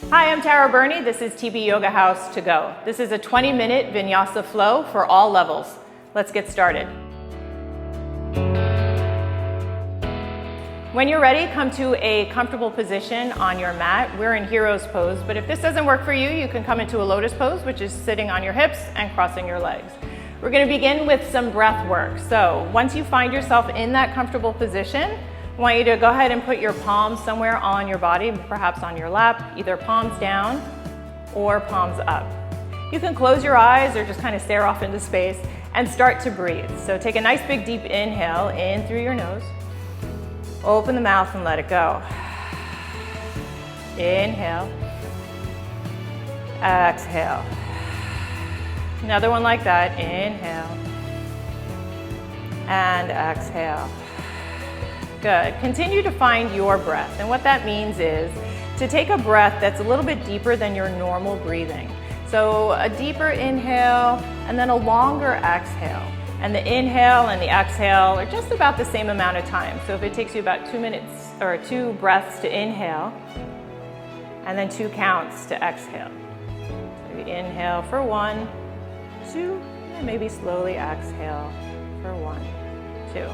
Hi, I'm Tara Burney. This is TB Yoga House to Go. This is a 20-minute vinyasa flow for all levels. Let's get started. When you're ready, come to a comfortable position on your mat. We're in hero's pose, but if this doesn't work for you, you can come into a lotus pose, which is sitting on your hips and crossing your legs. We're going to begin with some breath work. So once you find yourself in that comfortable position, I want you to go ahead and put your palms somewhere on your body, perhaps on your lap, either palms down or palms up. You can close your eyes or just kind of stare off into space and start to breathe. So take a nice big deep inhale in through your nose. Open the mouth and let it go. Inhale. Exhale. Another one like that. Inhale. And exhale. Good. Continue to find your breath. And what that means is to take a breath that's a little bit deeper than your normal breathing. So a deeper inhale and then a longer exhale. And the inhale and the exhale are just about the same amount of time. So if it takes you about 2 minutes or 2 breaths to inhale and then 2 counts to exhale. So you inhale for 1, 2, and maybe slowly exhale for 1, 2.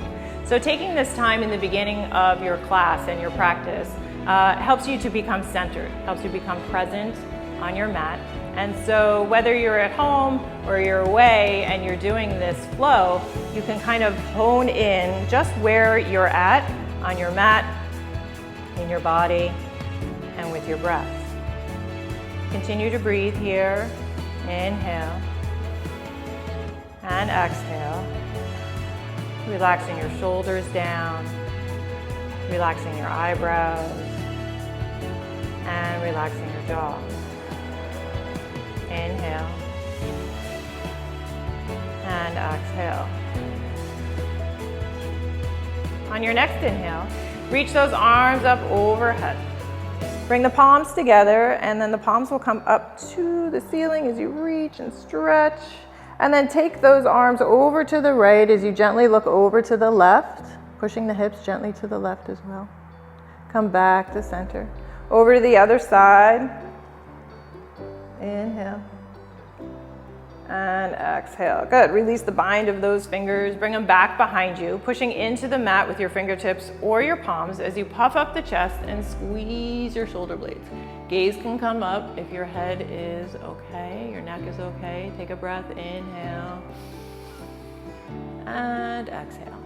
So taking this time in the beginning of your class and your practice helps you to become centered, helps you become present on your mat. And so whether you're at home or you're away and you're doing this flow, you can kind of hone in just where you're at on your mat, in your body, and with your breath. Continue to breathe here. Inhale and exhale. Relaxing your shoulders down, relaxing your eyebrows, and relaxing your jaw. Inhale and exhale. On your next inhale, reach those arms up overhead. Bring the palms together, and then the palms will come up to the ceiling as you reach and stretch. And then take those arms over to the right as you gently look over to the left, pushing the hips gently to the left as well. Come back to center. Over to the other side. Inhale. And exhale. Good. Release the bind of those fingers. Bring them back behind you, pushing into the mat with your fingertips or your palms as you puff up the chest and squeeze your shoulder blades. Gaze can come up if your head is okay, your neck is okay. Take a breath. Inhale. And exhale.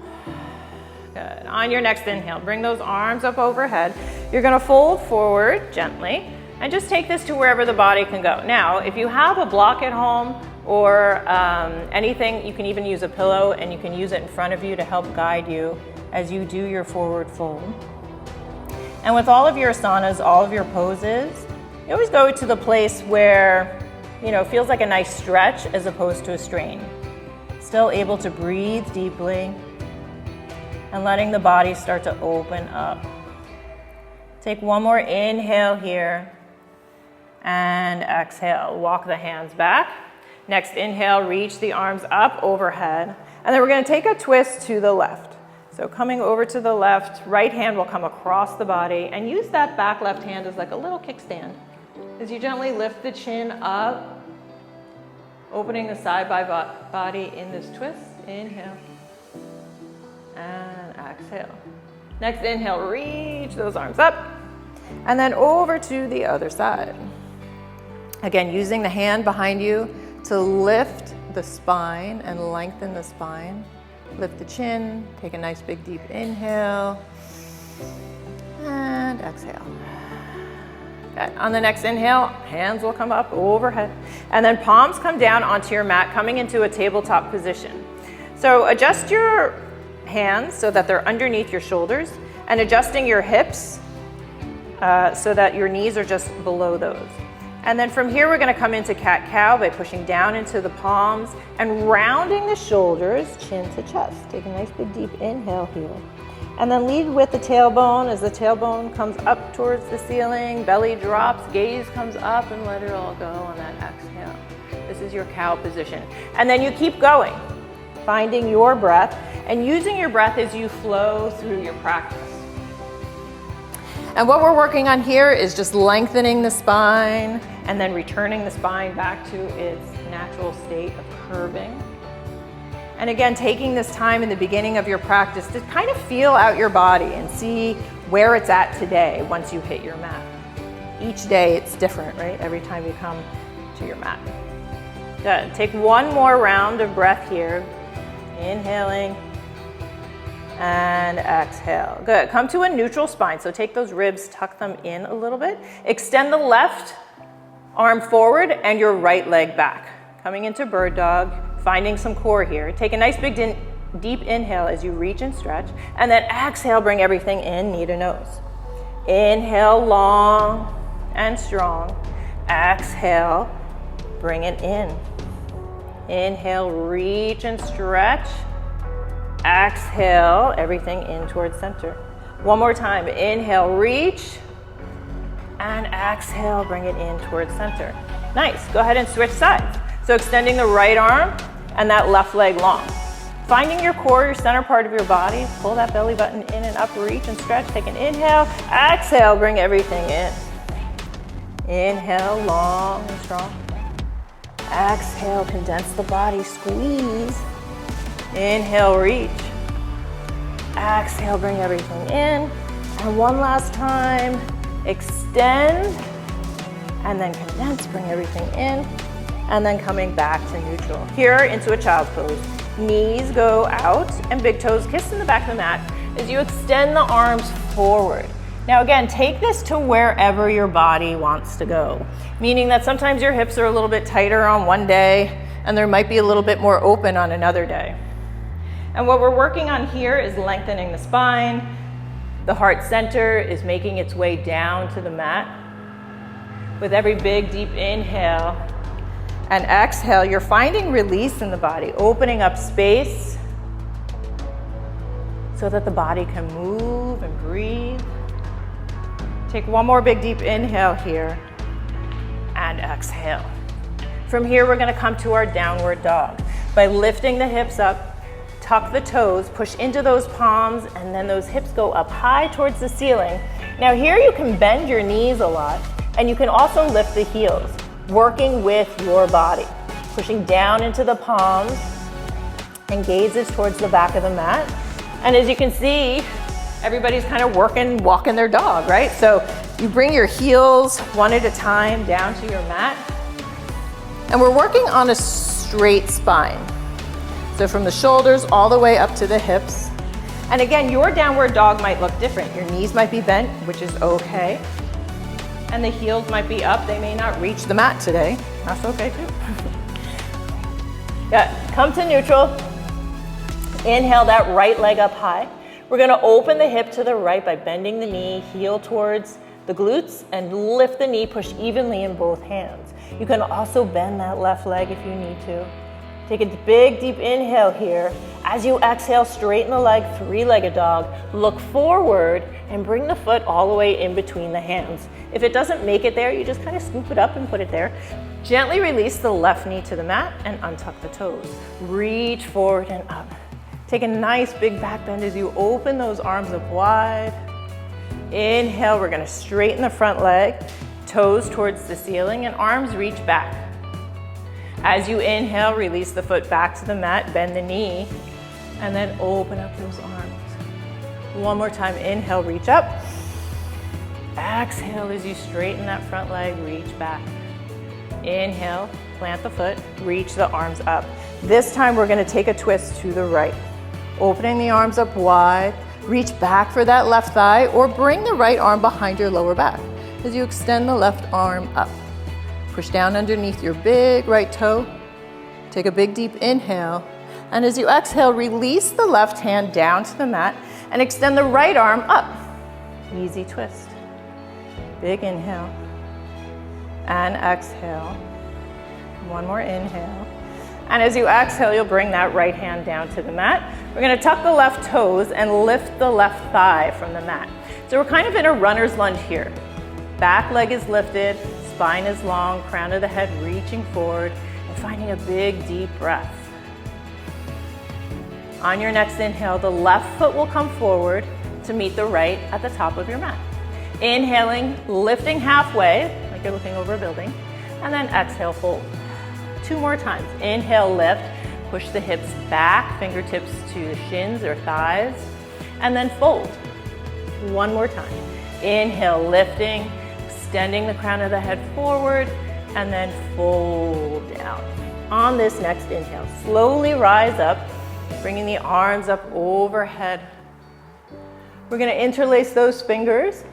Good. On your next inhale, bring those arms up overhead. You're going to fold forward gently and just take this to wherever the body can go. Now, if you have a block at home or anything, you can even use a pillow and you can use it in front of you to help guide you as you do your forward fold. And with all of your asanas, all of your poses, you always go to the place where, feels like a nice stretch as opposed to a strain. Still able to breathe deeply and letting the body start to open up. Take one more inhale here and exhale. Walk the hands back. Next inhale, reach the arms up overhead. And then we're going to take a twist to the left. So coming over to the left, right hand will come across the body and use that back left hand as like a little kickstand. As you gently lift the chin up, opening the side body in this twist. Inhale and exhale. Next inhale, reach those arms up and then over to the other side. Again, using the hand behind you to lift the spine and lengthen the spine. Lift the chin, take a nice big deep inhale, and exhale. Good. On the next inhale, hands will come up overhead, and then palms come down onto your mat, coming into a tabletop position. So adjust your hands so that they're underneath your shoulders, and adjusting your hips so that your knees are just below those. And then from here, we're going to come into cat-cow by pushing down into the palms and rounding the shoulders, chin to chest. Take a nice big deep inhale here. And then lead with the tailbone as the tailbone comes up towards the ceiling, belly drops, gaze comes up, and let it all go on that exhale. This is your cow position. And then you keep going, finding your breath and using your breath as you flow through your practice. And what we're working on here is just lengthening the spine and then returning the spine back to its natural state of curving. And again, taking this time in the beginning of your practice to kind of feel out your body and see where it's at today once you hit your mat. Each day it's different, right? Every time you come to your mat. Good. Take one more round of breath here. Inhaling and exhale. Good. Come to a neutral spine. So take those ribs, tuck them in a little bit. Extend the left arm forward and your right leg back. Coming into bird dog, finding some core here. Take a nice big deep inhale as you reach and stretch, and then exhale, bring everything in, knee to nose. Inhale, long and strong. Exhale, bring it in. Inhale, reach and stretch. Exhale, everything in towards center. One more time. Inhale, reach. And exhale, bring it in towards center. Nice. Go ahead and switch sides. So extending the right arm and that left leg long. Finding your core, your center part of your body. Pull that belly button in and up, reach and stretch. Take an inhale. Exhale, bring everything in. Inhale, long and strong. Exhale, condense the body, squeeze. Inhale, reach. Exhale, bring everything in. And one last time, extend. And then condense, bring everything in. And then coming back to neutral. Here into a child's pose. Knees go out and big toes kiss in the back of the mat as you extend the arms forward. Now again, take this to wherever your body wants to go, meaning that sometimes your hips are a little bit tighter on one day and there might be a little bit more open on another day. And what we're working on here is lengthening the spine. The heart center is making its way down to the mat. With every big deep inhale and exhale, you're finding release in the body, opening up space so that the body can move and breathe. Take one more big deep inhale here and exhale. From here, we're gonna come to our downward dog. By lifting the hips up, tuck the toes, push into those palms, and then those hips go up high towards the ceiling. Now here you can bend your knees a lot, and you can also lift the heels, working with your body. Pushing down into the palms and gazes towards the back of the mat. And as you can see, everybody's kind of walking their dog, right? So you bring your heels one at a time down to your mat. And we're working on a straight spine. So from the shoulders all the way up to the hips. And again, your downward dog might look different. Your knees might be bent, which is okay. And the heels might be up. They may not reach the mat today. That's okay too. Yeah, come to neutral. Inhale that right leg up high. We're gonna open the hip to the right by bending the knee, heel towards the glutes, and lift the knee, push evenly in both hands. You can also bend that left leg if you need to. Take a big, deep inhale here. As you exhale, straighten the leg, three-legged dog. Look forward and bring the foot all the way in between the hands. If it doesn't make it there, you just kind of scoop it up and put it there. Gently release the left knee to the mat and untuck the toes. Reach forward and up. Take a nice big back bend as you open those arms up wide. Inhale, we're gonna straighten the front leg, toes towards the ceiling, and arms reach back. As you inhale, release the foot back to the mat, bend the knee, and then open up those arms. One more time, inhale, reach up. Exhale as you straighten that front leg, reach back. Inhale, plant the foot, reach the arms up. This time we're gonna take a twist to the right. Opening the arms up wide, reach back for that left thigh, or bring the right arm behind your lower back as you extend the left arm up. Push down underneath your big right toe. Take a big deep inhale. And as you exhale, release the left hand down to the mat and extend the right arm up. Easy twist. Big inhale. And exhale. One more inhale. And as you exhale, you'll bring that right hand down to the mat. We're gonna tuck the left toes and lift the left thigh from the mat. So we're kind of in a runner's lunge here. Back leg is lifted, spine is long, crown of the head reaching forward, and finding a big, deep breath. On your next inhale, the left foot will come forward to meet the right at the top of your mat. Inhaling, lifting halfway, like you're looking over a building, and then exhale, fold. 2 more times. Inhale, lift, push the hips back, fingertips to the shins or thighs, and then fold. 1 more time. Inhale, lifting, extending the crown of the head forward, and then fold down. On this next inhale, slowly rise up, bringing the arms up overhead. We're gonna interlace those fingers,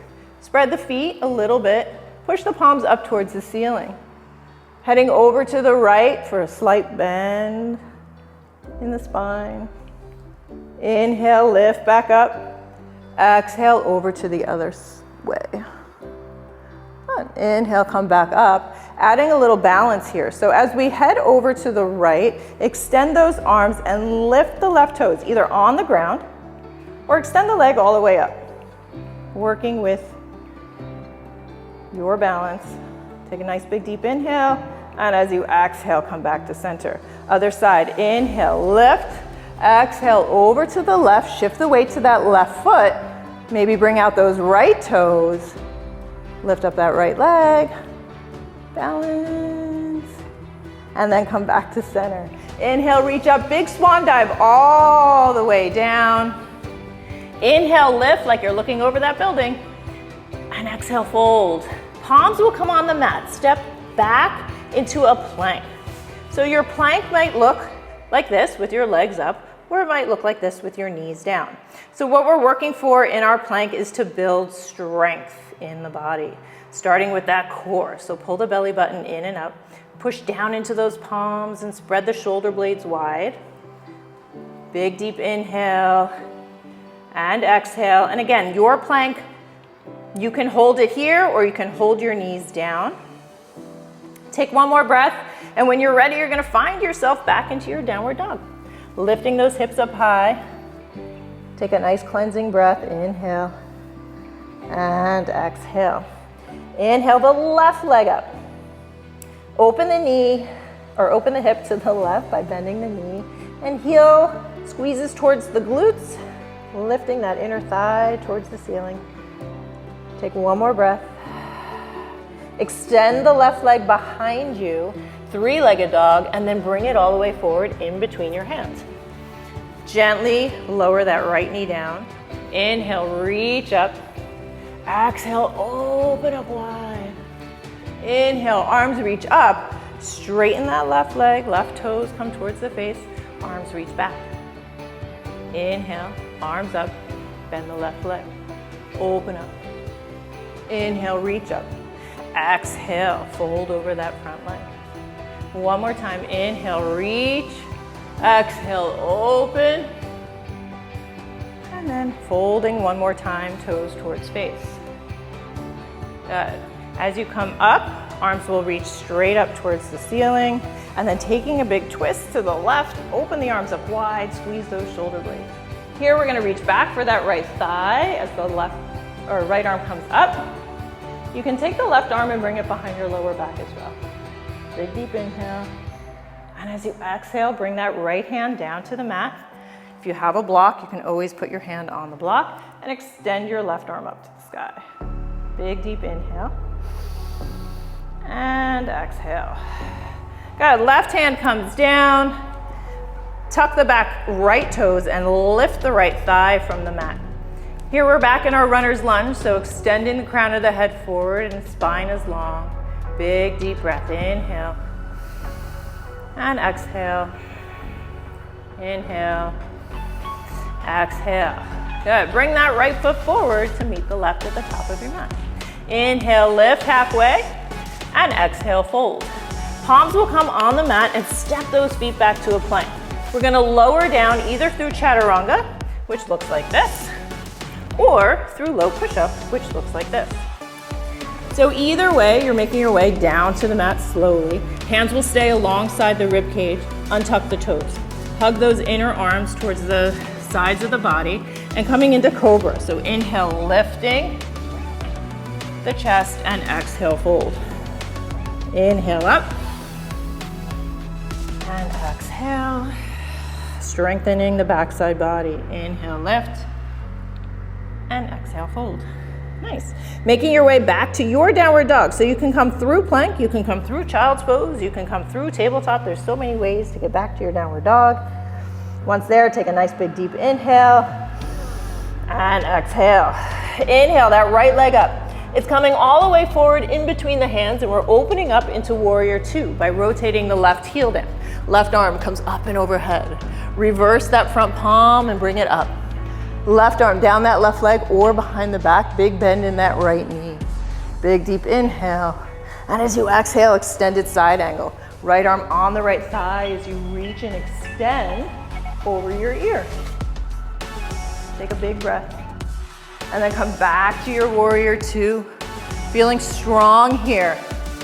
spread the feet a little bit, push the palms up towards the ceiling. Heading over to the right for a slight bend in the spine. Inhale, lift back up. Exhale, over to the other way. Good. Inhale, come back up. Adding a little balance here. So as we head over to the right, extend those arms and lift the left toes, either on the ground or extend the leg all the way up. Working with your balance. Take a nice big deep inhale, and as you exhale, come back to center. Other side, inhale, lift, exhale over to the left, shift the weight to that left foot, maybe bring out those right toes, lift up that right leg, balance, and then come back to center. Inhale, reach up, big swan dive all the way down. Inhale, lift like you're looking over that building, and exhale, fold. Palms will come on the mat. Step back into a plank. So your plank might look like this with your legs up, or it might look like this with your knees down. So what we're working for in our plank is to build strength in the body, starting with that core. So pull the belly button in and up, push down into those palms and spread the shoulder blades wide. Big deep inhale and exhale. And again, your plank, you can hold it here or you can hold your knees down. Take 1 more breath, and when you're ready, you're gonna find yourself back into your downward dog. Lifting those hips up high. Take a nice cleansing breath, inhale and exhale. Inhale the left leg up. Open the knee, or open the hip to the left by bending the knee, and heel squeezes towards the glutes, lifting that inner thigh towards the ceiling. Take 1 more breath. Extend the left leg behind you, 3-legged dog, and then bring it all the way forward in between your hands. Gently lower that right knee down. Inhale, reach up. Exhale, open up wide. Inhale, arms reach up. Straighten that left leg, left toes come towards the face, arms reach back. Inhale, arms up, bend the left leg, open up. Inhale, reach up. Exhale, fold over that front leg. 1 more time, inhale, reach. Exhale, open. And then folding 1 more time, toes towards face. Good. As you come up, arms will reach straight up towards the ceiling. And then taking a big twist to the left, open the arms up wide, squeeze those shoulder blades. Here we're gonna reach back for that right thigh as the left or right arm comes up. You can take the left arm and bring it behind your lower back as well. Big deep inhale. And as you exhale, bring that right hand down to the mat. If you have a block, you can always put your hand on the block and extend your left arm up to the sky. Big deep inhale. And exhale. Good, left hand comes down. Tuck the back right toes and lift the right thigh from the mat. Here we're back in our runner's lunge, so extending the crown of the head forward and spine is long. Big deep breath, inhale. And exhale. Inhale. Exhale. Good, bring that right foot forward to meet the left at the top of your mat. Inhale, lift halfway, and exhale, fold. Palms will come on the mat and step those feet back to a plank. We're gonna lower down either through chaturanga, which looks like this, or through low push-up, which looks like this. So either way, you're making your way down to the mat slowly. Hands will stay alongside the rib cage, untuck the toes. Hug those inner arms towards the sides of the body and coming into cobra. So inhale, lifting the chest, and exhale, fold. Inhale up and exhale, strengthening the backside body. Inhale, lift, and exhale, fold. Nice. Making your way back to your downward dog. So you can come through plank, you can come through child's pose, you can come through tabletop. There's so many ways to get back to your downward dog. Once there, take a nice big deep inhale and exhale. Inhale that right leg up. It's coming all the way forward in between the hands, and we're opening up into warrior two by rotating the left heel down. Left arm comes up and overhead. Reverse that front palm and bring it up. Left arm down that left leg or behind the back. Big bend in that right knee. Big deep inhale. And as you exhale, extended side angle. Right arm on the right thigh as you reach and extend over your ear. Take a big breath. And then come back to your warrior two. Feeling strong here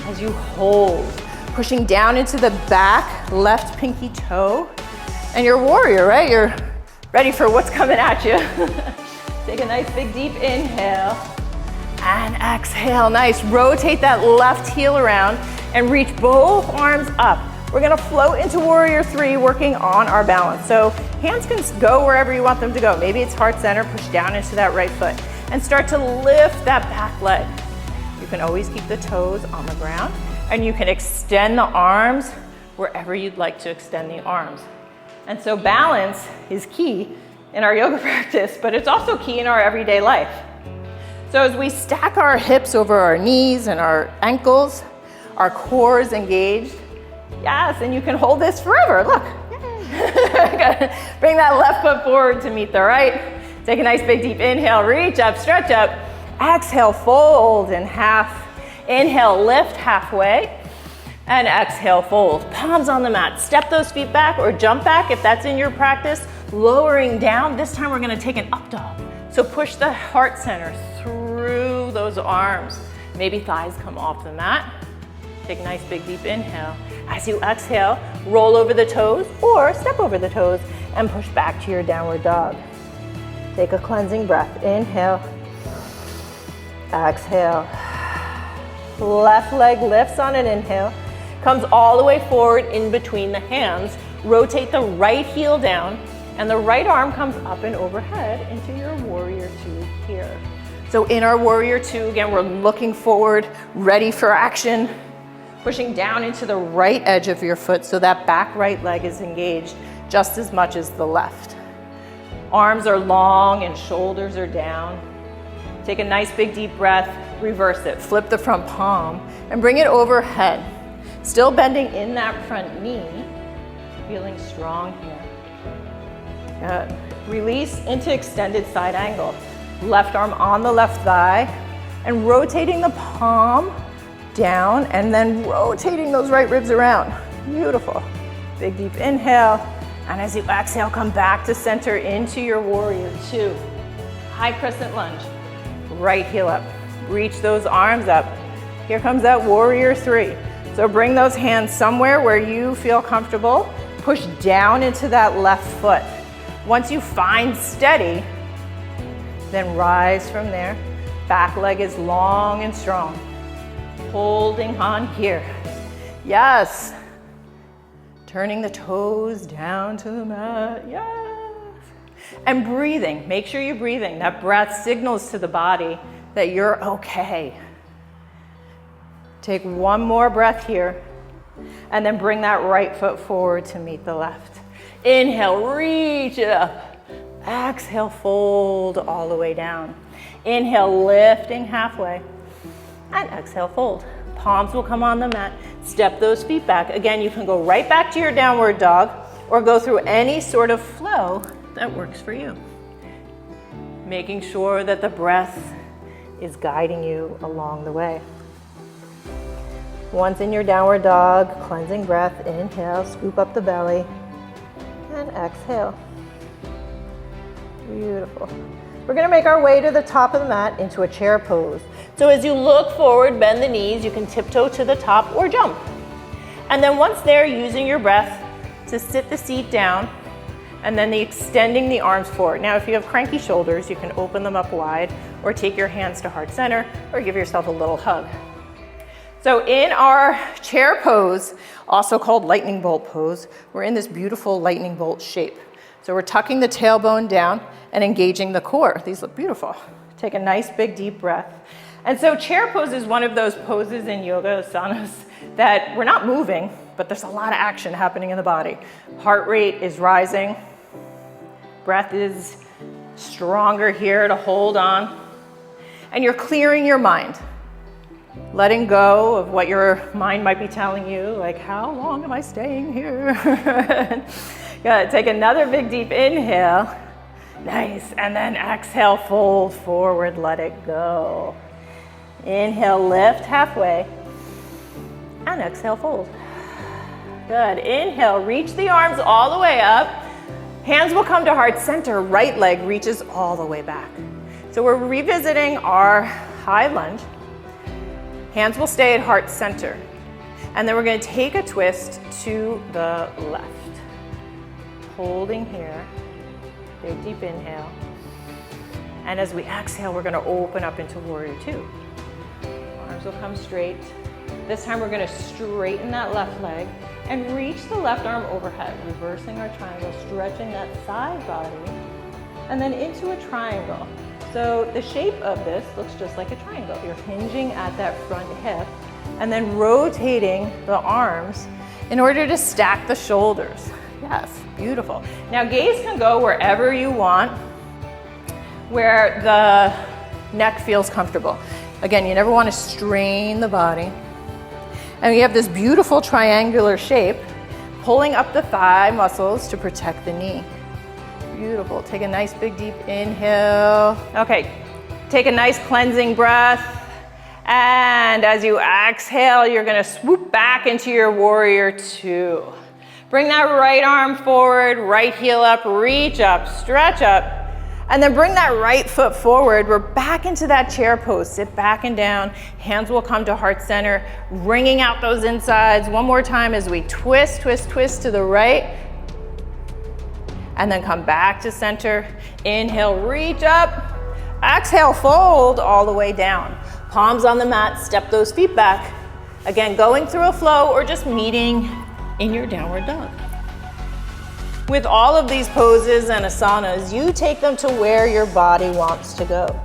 as you hold. Pushing down into the back, left pinky toe. And your warrior, right? You're ready for what's coming at you. Take a nice big deep inhale and exhale. Nice. Rotate that left heel around and reach both arms up. We're gonna float into warrior three, working on our balance. So hands can go wherever you want them to go. Maybe it's heart center, push down into that right foot and start to lift that back leg. You can always keep the toes on the ground and you can extend the arms wherever you'd like to extend the arms. And so balance is key in our yoga practice, but it's also key in our everyday life. So as we stack our hips over our knees and our ankles, our core is engaged. Yes, and you can hold this forever, look. Bring that left foot forward to meet the right. Take a nice big deep inhale, reach up, stretch up. Exhale, fold in half. Inhale, lift halfway. And exhale, fold. Palms on the mat. Step those feet back or jump back if that's in your practice. Lowering down. This time we're gonna take an up dog. So push the heart center through those arms. Maybe thighs come off the mat. Take a nice big deep inhale. As you exhale, roll over the toes or step over the toes and push back to your downward dog. Take a cleansing breath. Inhale. Exhale. Left leg lifts on an inhale. Comes all the way forward in between the hands. Rotate the right heel down and the right arm comes up and overhead into your warrior two here. So in our warrior two, again, we're looking forward, ready for action. Pushing down into the right edge of your foot so that back right leg is engaged just as much as the left. Arms are long and shoulders are down. Take a nice big deep breath, reverse it. Flip the front palm and bring it overhead. Still bending in that front knee, feeling strong here. Good. Release into extended side angle. Left arm on the left thigh and rotating the palm down and then rotating those right ribs around. Beautiful. Big deep inhale. And as you exhale, come back to center into your warrior two. High crescent lunge. Right heel up. Reach those arms up. Here comes that warrior three. So bring those hands somewhere where you feel comfortable. Push down into that left foot. Once you find steady, then rise from there. Back leg is long and strong. Holding on here. Yes. Turning the toes down to the mat. Yes. And breathing. Make sure you're breathing. That breath signals to the body that you're okay. Take one more breath here and then bring that right foot forward to meet the left. Inhale, reach it up. Exhale, fold all the way down. Inhale, lifting halfway. And exhale, fold. Palms will come on the mat. Step those feet back. Again, you can go right back to your downward dog or go through any sort of flow that works for you. Making sure that the breath is guiding you along the way. Once in your downward dog, cleansing breath, inhale, scoop up the belly, and exhale. Beautiful. We're gonna make our way to the top of the mat into a chair pose. So as you look forward, bend the knees, you can tiptoe to the top or jump. And then once there, using your breath to sit the seat down, and then extending the arms forward. Now, if you have cranky shoulders, you can open them up wide or take your hands to heart center or give yourself a little hug. So in our chair pose, also called lightning bolt pose, we're in this beautiful lightning bolt shape. So we're tucking the tailbone down and engaging the core. These look beautiful. Take a nice big deep breath. And so chair pose is one of those poses in yoga asanas that we're not moving, but there's a lot of action happening in the body. Heart rate is rising. Breath is stronger here to hold on. And you're clearing your mind, letting go of what your mind might be telling you, like, how long am I staying here? Good. Take another big deep inhale. Nice. And then exhale, fold forward, let it go. Inhale, lift halfway. And exhale, fold. Good. Inhale, reach the arms all the way up. Hands will come to heart center. Right leg reaches all the way back. So we're revisiting our high lunge. Hands will stay at heart center. And then we're going to take a twist to the left. Holding here. Big deep inhale. And as we exhale, we're going to open up into warrior two. Arms will come straight. This time we're going to straighten that left leg and reach the left arm overhead, reversing our triangle, stretching that side body, and then into a triangle. So the shape of this looks just like a triangle. You're hinging at that front hip and then rotating the arms in order to stack the shoulders. Yes, beautiful. Now gaze can go wherever you want, where the neck feels comfortable. Again, you never want to strain the body. And we have this beautiful triangular shape, pulling up the thigh muscles to protect the knee. Beautiful. Take a nice big deep inhale. Okay, take a nice cleansing breath. And as you exhale, you're gonna swoop back into your warrior two. Bring that right arm forward, right heel up, reach up, stretch up. And then bring that right foot forward. We're back into that chair pose. Sit back and down. Hands will come to heart center, wringing out those insides. One more time as we twist, twist, twist to the right. And then come back to center. Inhale, reach up. Exhale, fold all the way down. Palms on the mat, step those feet back. Again, going through a flow or just meeting in your downward dog. With all of these poses and asanas, you take them to where your body wants to go.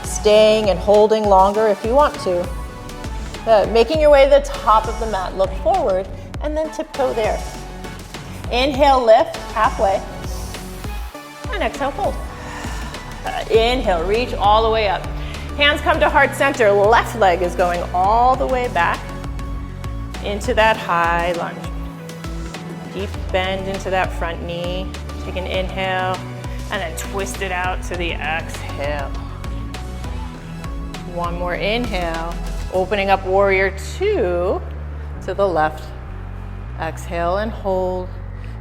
Staying and holding longer if you want to. Making your way to the top of the mat, look forward, and then tiptoe there. Inhale, lift, halfway. And exhale, fold. Inhale, reach all the way up. Hands come to heart center. Left leg is going all the way back into that high lunge. Deep bend into that front knee. Take an inhale and then twist it out to the exhale. One more inhale. Opening up warrior two to the left. Exhale and hold.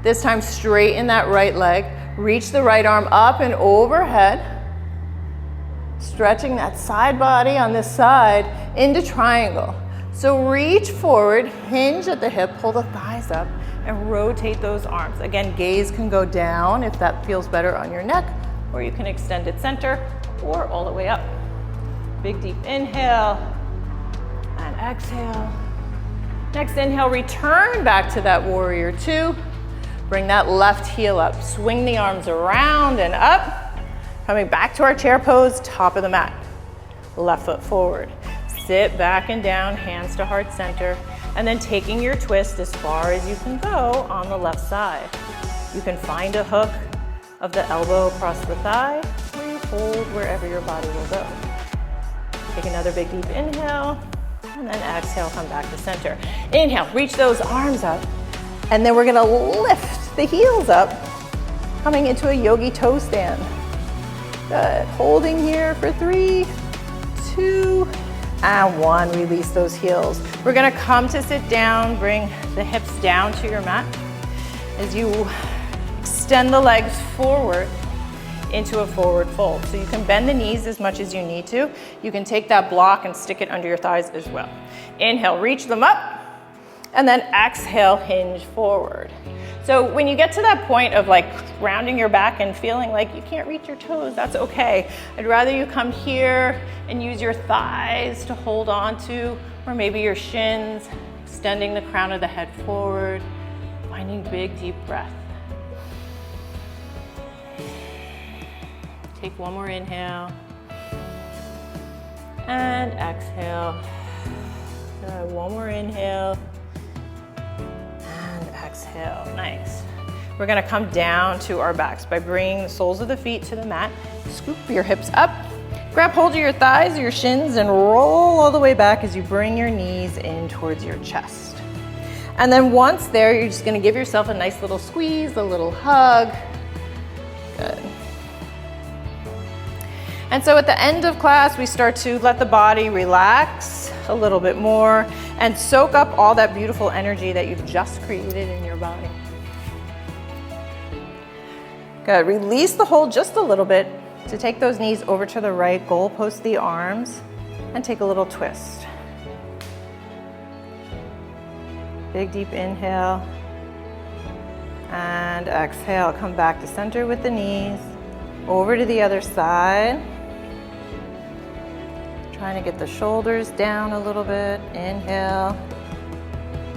This time straighten that right leg. Reach the right arm up and overhead. Stretching that side body on this side into triangle. So reach forward, hinge at the hip, pull the thighs up, and rotate those arms. Again, gaze can go down if that feels better on your neck, or you can extend it center or all the way up. Big deep inhale and exhale. Next inhale, return back to that warrior two. Bring that left heel up, swing the arms around and up. Coming back to our chair pose, top of the mat. Left foot forward. Sit back and down, hands to heart center, and then taking your twist as far as you can go on the left side. You can find a hook of the elbow across the thigh, or you hold wherever your body will go. Take another big deep inhale, and then exhale, come back to center. Inhale, reach those arms up, and then we're gonna lift the heels up, coming into a yogi toe stand. Good, holding here for 3, 2, and 1. Release those heels. We're gonna come to sit down, bring the hips down to your mat. As you extend the legs forward into a forward fold. So you can bend the knees as much as you need to. You can take that block and stick it under your thighs as well. Inhale, reach them up, and then exhale, hinge forward. So when you get to that point of like rounding your back and feeling like you can't reach your toes, that's okay. I'd rather you come here and use your thighs to hold on to, or maybe your shins, extending the crown of the head forward, finding big, deep breath. Take one more inhale. And exhale. Good. One more inhale. And exhale. Nice. We're gonna come down to our backs by bringing the soles of the feet to the mat. Scoop your hips up. Grab hold of your thighs, your shins, and roll all the way back as you bring your knees in towards your chest. And then once there, you're just gonna give yourself a nice little squeeze, a little hug. Good. And so at the end of class, we start to let the body relax a little bit more and soak up all that beautiful energy that you've just created in your body. Good. Release the hold just a little bit to take those knees over to the right, goalpost the arms, and take a little twist. Big deep inhale. And exhale. Come back to center with the knees. Over to the other side. Trying to get the shoulders down a little bit. Inhale.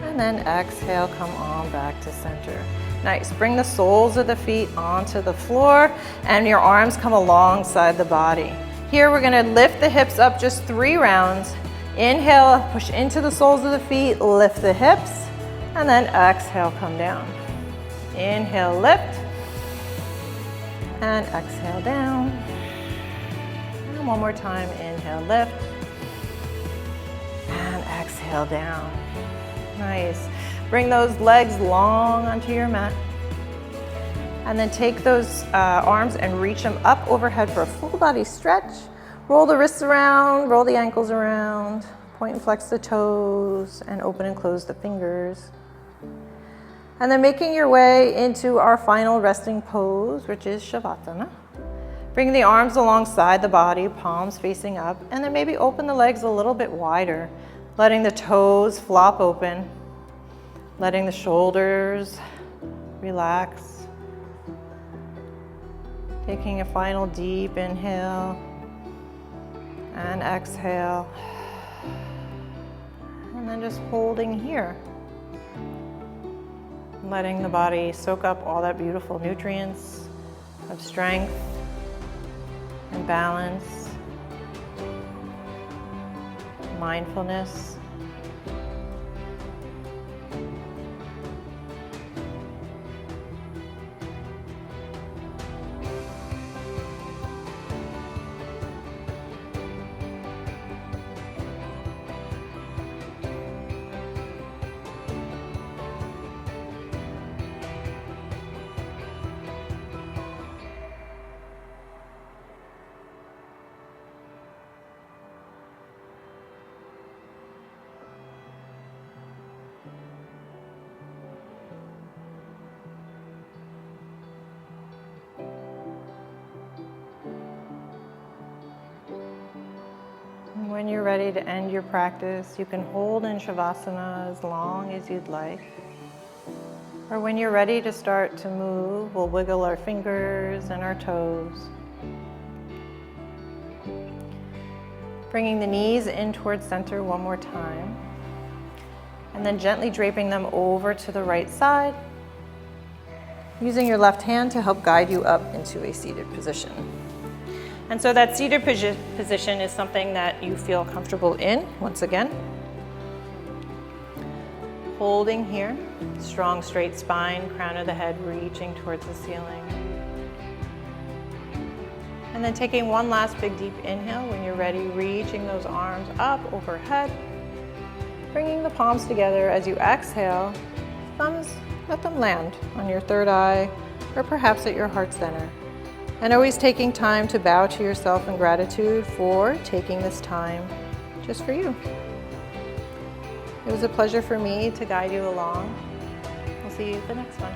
And then exhale, come on back to center. Nice. Bring the soles of the feet onto the floor and your arms come alongside the body. Here we're going to lift the hips up just 3 rounds. Inhale, push into the soles of the feet, lift the hips, and then exhale, come down. Inhale, lift, and exhale down. And one more time, inhale, lift, and exhale down. Nice. Bring those legs long onto your mat. And then take those arms and reach them up overhead for a full body stretch. Roll the wrists around, roll the ankles around, point and flex the toes, and open and close the fingers. And then making your way into our final resting pose, which is Shavasana. Bring the arms alongside the body, palms facing up, and then maybe open the legs a little bit wider, letting the toes flop open, letting the shoulders relax. Taking a final deep inhale and exhale. And then just holding here. Letting the body soak up all that beautiful nutrients of strength and balance, mindfulness. When you're ready to end your practice, you can hold in Shavasana as long as you'd like. Or when you're ready to start to move, we'll wiggle our fingers and our toes. Bringing the knees in towards center one more time. And then gently draping them over to the right side. Using your left hand to help guide you up into a seated position. And so that seated position is something that you feel comfortable in, once again. Holding here, strong straight spine, crown of the head reaching towards the ceiling. And then taking one last big deep inhale when you're ready, reaching those arms up overhead. Bringing the palms together as you exhale, thumbs, let them land on your third eye or perhaps at your heart center. And always taking time to bow to yourself in gratitude for taking this time just for you. It was a pleasure for me to guide you along. We'll see you at the next one.